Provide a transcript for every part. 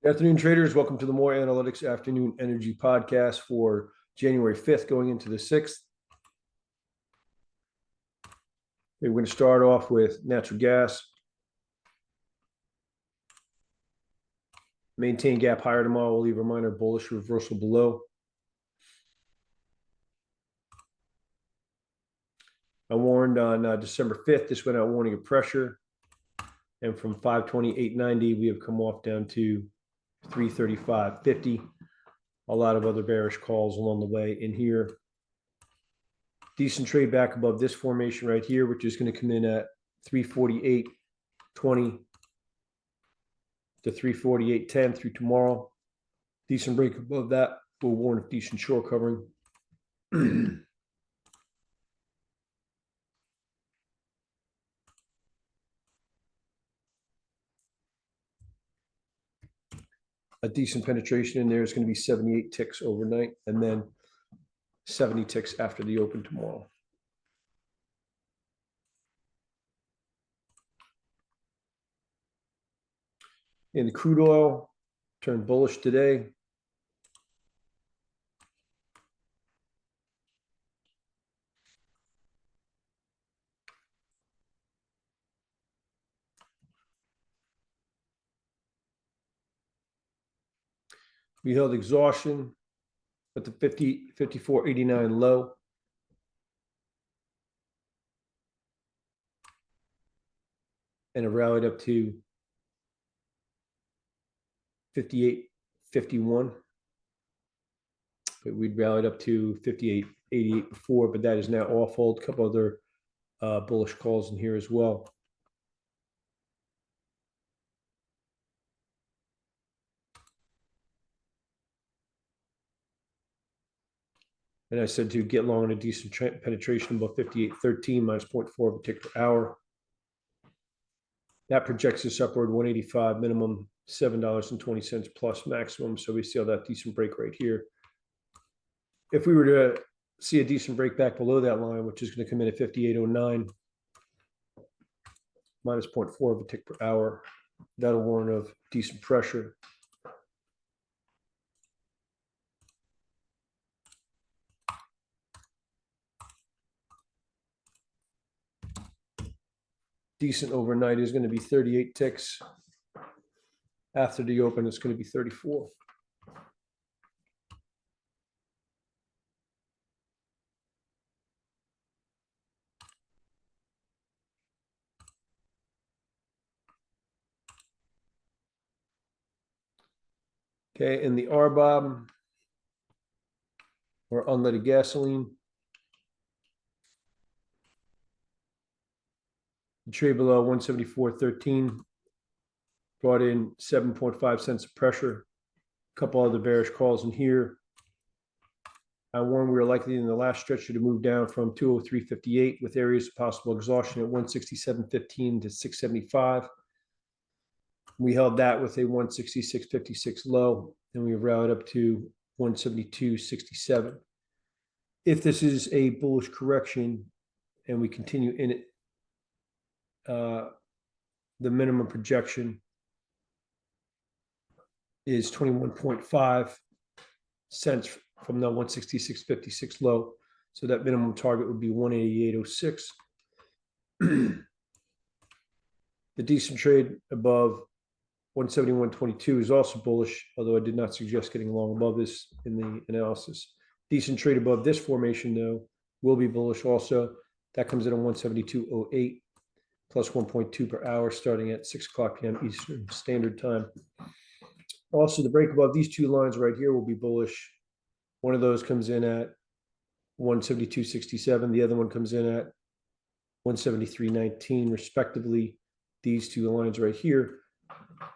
Afternoon, traders. Welcome to the More Analytics Afternoon Energy Podcast for January 5th, going into the 6th. We're going to start off with natural gas. Maintain gap higher tomorrow. We'll leave a minor bullish reversal below. I warned on December 5th. This went out warning of pressure. And from 528.90, we have come off down to 335.50. A lot of other bearish calls along the way in here. Decent trade back above this formation right here, which is going to come in at 348.20 to 348.10 through tomorrow. Decent break above that will warn of decent short covering. A decent penetration in there is going to be 78 ticks overnight and then 70 ticks after the open tomorrow. In the crude oil, turned bullish today. We held exhaustion at the 54.89 low. And it rallied up to 58.51. But we'd rallied up to 58.88 before, but that is now off hold. A couple other bullish calls in here as well. And I said to get long on a decent penetration above 58.13 minus 0.4 of a tick per hour. That projects us upward 185 minimum, $7.20 plus maximum. So we see that decent break right here. If we were to see a decent break back below that line, which is going to come in at 58.09 minus 0.4 of a tick per hour, that'll warn of decent pressure. Decent overnight is going to be 38 ticks. After the open, it's going to be 34. Okay, in the RBOB, or unleaded gasoline, the trade below 174.13 brought in 7.5 cents of pressure. A couple other bearish calls in here. I warned we were likely in the last stretch to move down from 203.58 with areas of possible exhaustion at 167.15 to 675. We held that with a 166.56 low, and we rallied up to 172.67. If this is a bullish correction and we continue in it, the minimum projection is 21.5 cents from the 166.56 low. So that minimum target would be 188.06. The decent trade above 171.22 is also bullish, although I did not suggest getting long above this in the analysis. Decent trade above this formation, though, will be bullish also. That comes in on 172.08 plus 1.2 per hour starting at 6 o'clock p.m. Eastern Standard Time. Also, the break above these two lines right here will be bullish. One of those comes in at 172.67. The other one comes in at 173.19, respectively. These two lines right here.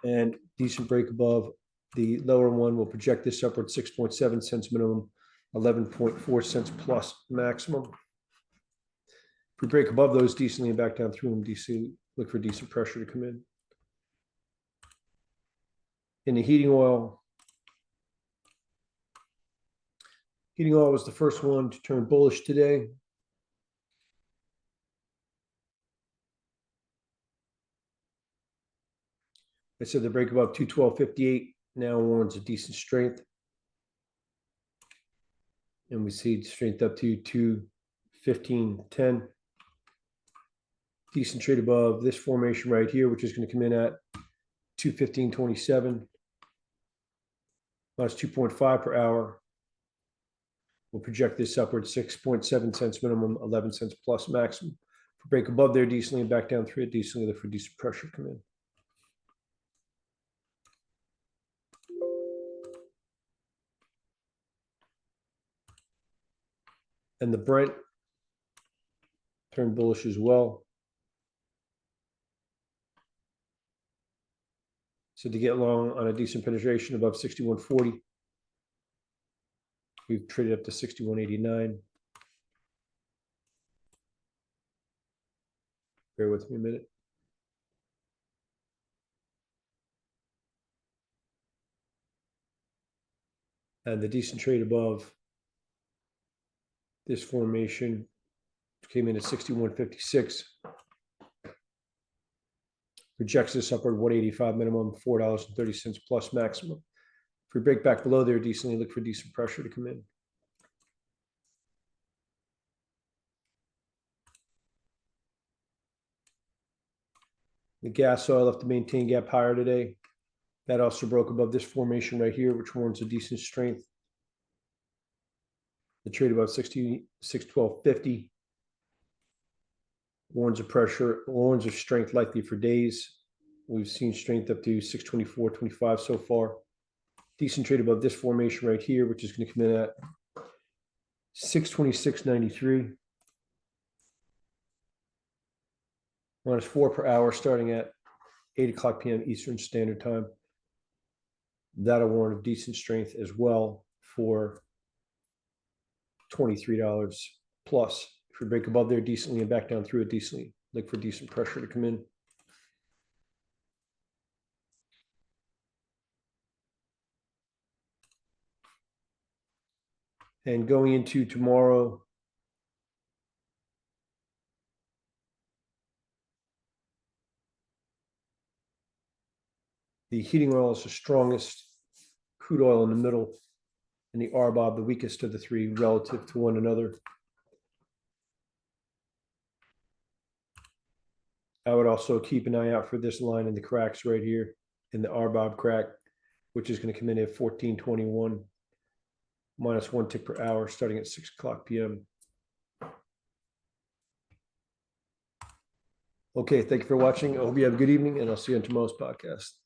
And decent break above the lower one will project this upward 6.7 cents minimum, 11.4 cents plus maximum. If we break above those decently and back down through them, DC, look for decent pressure to come in. In the heating oil was the first one to turn bullish today. I said the break above 212.58 now warrants a decent strength. And we see strength up to 215.10. Decent trade above this formation right here, which is going to come in at 215.27. Minus 2.5 per hour. We'll project this upward 6.7 cents minimum, 11 cents plus maximum. If we break above there decently and back down through it decently, look for decent pressure to come in. And the Brent turned bullish as well. So to get long on a decent penetration above 61.40, we've traded up to 61.89. Bear with me a minute. And the decent trade above this formation came in at 61.56. Projects this upward 185 minimum, $4.30 plus maximum. If we break back below there decently, look for decent pressure to come in. The gas oil left to maintain gap higher today. That also broke above this formation right here, which warrants a decent strength. The trade above 612.50 warns of pressure, warns of strength likely for days. We've seen strength up to 624.25 so far. Decent trade above this formation right here, which is going to come in at 626.93. Minus 4 per hour starting at 8 o'clock p.m. Eastern Standard Time. That'll warrant a decent strength as well for $23 plus. If we break above there decently and back down through it decently, look for decent pressure to come in. And going into tomorrow, the heating oil is the strongest, crude oil in the middle, and the RBOB the weakest of the three relative to one another. I would also keep an eye out for this line in the cracks right here in the RBOB crack, which is going to come in at 14.21, minus 1 tick per hour starting at 6 o'clock p.m. Okay, thank you for watching. I hope you have a good evening, and I'll see you on tomorrow's podcast.